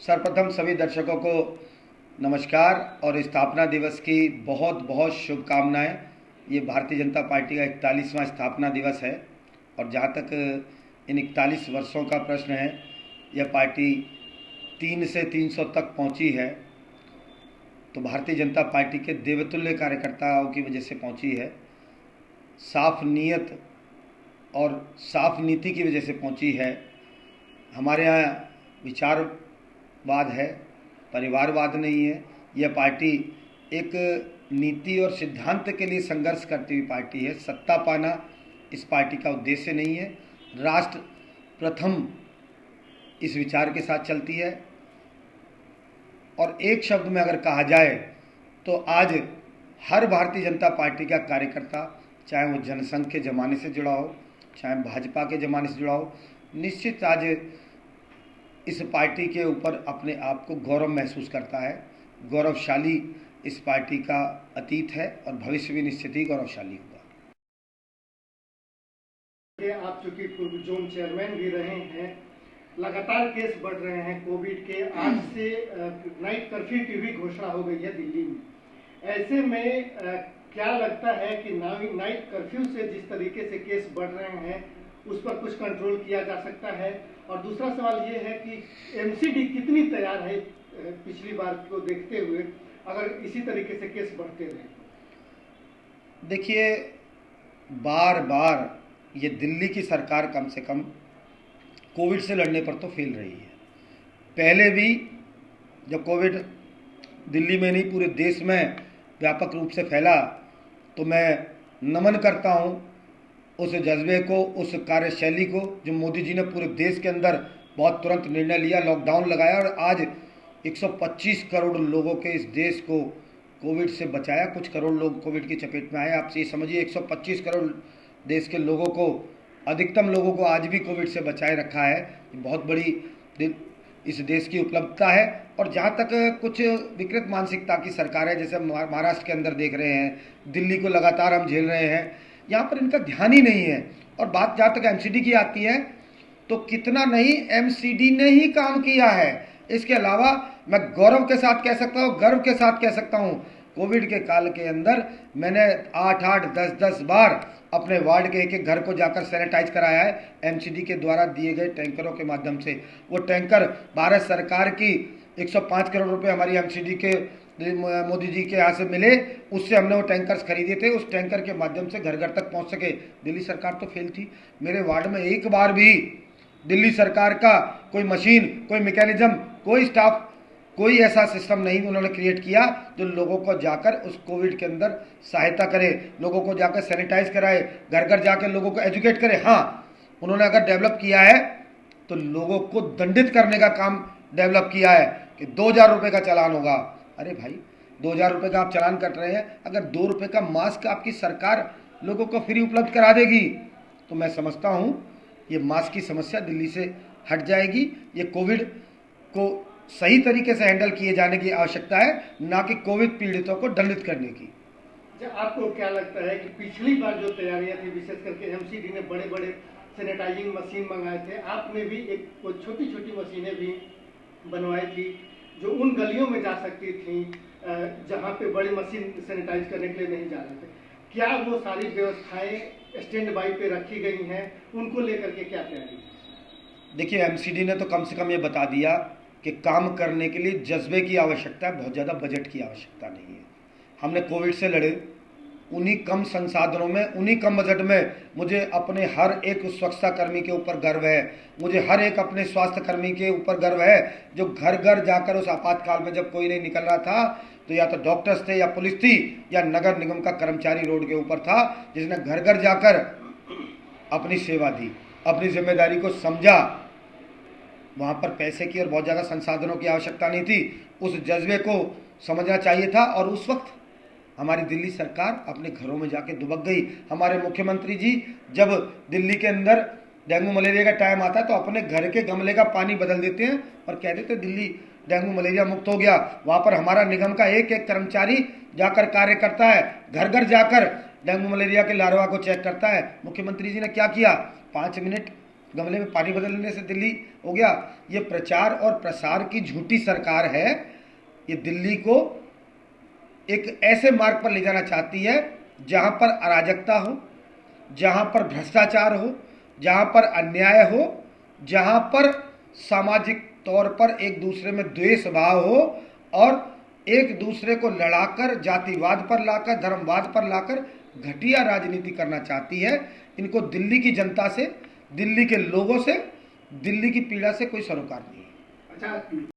सर्वप्रथम सभी दर्शकों को नमस्कार और स्थापना दिवस की बहुत बहुत शुभकामनाएं। ये भारतीय जनता पार्टी का 41वां स्थापना दिवस है और जहाँ तक इन 41 वर्षों का प्रश्न है, यह पार्टी 3 से 300 तक पहुँची है, तो भारतीय जनता पार्टी के देवतुल्य कार्यकर्ताओं की वजह से पहुँची है। साफ नीयत और साफ नीति की वजह से पहुँची है। हमारे यहाँ विचारवाद है, परिवारवाद नहीं है। यह पार्टी एक नीति और सिद्धांत के लिए संघर्ष करती हुई पार्टी है। सत्ता पाना इस पार्टी का उद्देश्य नहीं है। राष्ट्र प्रथम इस विचार के साथ चलती है। और एक शब्द में अगर कहा जाए तो आज हर भारतीय जनता पार्टी का कार्यकर्ता, चाहे वो जनसंघ के ज़माने से जुड़ा हो, चाहे भाजपा के ज़माने से जुड़ा हो, निश्चित आज इस पार्टी के ऊपर अपने आप को गौरव महसूस करता है। गौरवशाली इस पार्टी का अतीत है और भविष्य भी निश्चित ही गौरवशाली होगा। आप चूंकि पूर्व जोन चेयरमैन भी रहे हैं, लगातार केस बढ़ रहे हैं कोविड के। आज से नाइट कर्फ्यू की भी घोषणा हो गई है दिल्ली में। ऐसे में क्या लगता है कि नाइट कर्फ्यू से जिस तरीके से केस बढ़ रहे हैं उस पर कुछ कंट्रोल किया जा सकता है? और दूसरा सवाल ये है कि एमसीडी कितनी तैयार है पिछली बार को देखते हुए, अगर इसी तरीके से केस बढ़ते रहे? देखिए, बार बार ये दिल्ली की सरकार कम से कम कोविड से लड़ने पर तो फेल रही है। पहले भी जब कोविड दिल्ली में नहीं पूरे देश में व्यापक रूप से फैला, तो मैं नमन करता हूँ उस जज्बे को, उस कार्यशैली को जो मोदी जी ने पूरे देश के अंदर बहुत तुरंत निर्णय लिया, लॉकडाउन लगाया और आज 125 करोड़ लोगों के इस देश को कोविड से बचाया। कुछ करोड़ लोग कोविड की चपेट में आए। आप ये समझिए 125 करोड़ देश के लोगों को, अधिकतम लोगों को आज भी कोविड से बचाए रखा है। बहुत बड़ी इस देश की उपलब्धता है। और जहाँ तक कुछ विकृत मानसिकता की सरकार है, जैसे महाराष्ट्र के अंदर देख रहे हैं, दिल्ली को लगातार हम झेल रहे हैं, यहाँ पर इनका ध्यान ही नहीं है। और बात जहाँ तक एमसीडी की आती है तो कितना नहीं एमसीडी ने ही काम किया है। इसके अलावा मैं गौरव के साथ कह सकता हूँ, गर्व के साथ कह सकता हूँ, कोविड के काल के अंदर मैंने 8-8, 10-10 बार अपने वार्ड के एक घर को जाकर सैनिटाइज कराया है एमसीडी के द्वारा दिए गए टैंकरों के माध्यम से। वो टैंकर भारत सरकार की 105 करोड़ रुपए हमारी एमसीडी के मोदी जी के यहाँ से मिले, उससे हमने वो टैंकर्स खरीदे थे। उस टैंकर के माध्यम से घर घर तक पहुँच सके। दिल्ली सरकार तो फेल थी। मेरे वार्ड में एक बार भी दिल्ली सरकार का कोई मशीन, कोई मैकेनिज्म, कोई स्टाफ, कोई ऐसा सिस्टम नहीं उन्होंने क्रिएट किया जो लोगों को जाकर उस कोविड के अंदर सहायता करे, लोगों को जाकर सैनिटाइज कराए, घर घर जाकर लोगों को एजुकेट करे। हाँ, उन्होंने अगर डेवलप किया है तो लोगों को दंडित करने का काम डेवलप किया है कि 2000 रुपये का चालान होगा। अरे भाई, 2000 रुपये का आप चालान कट रहे हैं, अगर 2 रुपये का मास्क आपकी सरकार लोगों को फ्री उपलब्ध करा देगी तो मैं समझता हूँ ये मास्क की समस्या दिल्ली से हट जाएगी। ये कोविड को सही तरीके से हैंडल किए जाने की आवश्यकता है, ना कि कोविड पीड़ितों को दंडित करने की। आपको क्या लगता है कि पिछली बार जो तैयारियां थी, विशेष करके एमसीडी ने बड़े बड़े सैनिटाइजिंग मशीन मंगाए थे, आपने भी एक छोटी छोटी मशीनें भी बनवाई थी जो उन गलियों में जा सकती थी जहां पे बड़ी मशीन सैनिटाइज करने के लिए नहीं जा रहे थे? क्या वो सारी व्यवस्थाएं स्टैंड बाई पे रखी गई हैं? उनको लेकर के क्या तैयारी? देखिए, एमसीडी ने तो कम से कम ये बता दिया कि काम करने के लिए जज्बे की आवश्यकता है, बहुत ज़्यादा बजट की आवश्यकता नहीं है। हमने कोविड से लड़े, उन्हीं कम संसाधनों में, उन्हीं कम बजट में। मुझे अपने हर एक स्वच्छता कर्मी के ऊपर गर्व है, मुझे हर एक अपने स्वास्थ्य कर्मी के ऊपर गर्व है जो घर घर जाकर उस आपातकाल में जब कोई नहीं निकल रहा था तो या तो डॉक्टर्स थे या पुलिस थी या नगर निगम का कर्मचारी रोड के ऊपर था, जिसने घर घर जाकर अपनी सेवा दी, अपनी जिम्मेदारी को समझा। वहाँ पर पैसे की और बहुत ज़्यादा संसाधनों की आवश्यकता नहीं थी। उस जज्बे को समझना चाहिए था। और उस वक्त हमारी दिल्ली सरकार अपने घरों में जाके दुबक गई। हमारे मुख्यमंत्री जी जब दिल्ली के अंदर डेंगू मलेरिया का टाइम आता है तो अपने घर के गमले का पानी बदल देते हैं और कह देते दिल्ली डेंगू मलेरिया मुक्त हो गया। वहाँ पर हमारा निगम का एक एक कर्मचारी जाकर कार्य करता है, घर घर जाकर डेंगू मलेरिया के लार्वा को चेक करता है। मुख्यमंत्री जी ने क्या किया? 5 मिनट गमले में पानी बदलने से दिल्ली हो गया। ये प्रचार और प्रसार की झूठी सरकार है। ये दिल्ली को एक ऐसे मार्ग पर ले जाना चाहती है जहां पर अराजकता हो, जहां पर भ्रष्टाचार हो, जहां पर अन्याय हो, जहां पर सामाजिक तौर पर एक दूसरे में द्वेष भाव हो और एक दूसरे को लड़ाकर जातिवाद पर लाकर, धर्मवाद पर लाकर घटिया राजनीति करना चाहती है। इनको दिल्ली की जनता से, दिल्ली के लोगों से, दिल्ली की पीड़ा से कोई सरोकार नहीं है। अच्छा,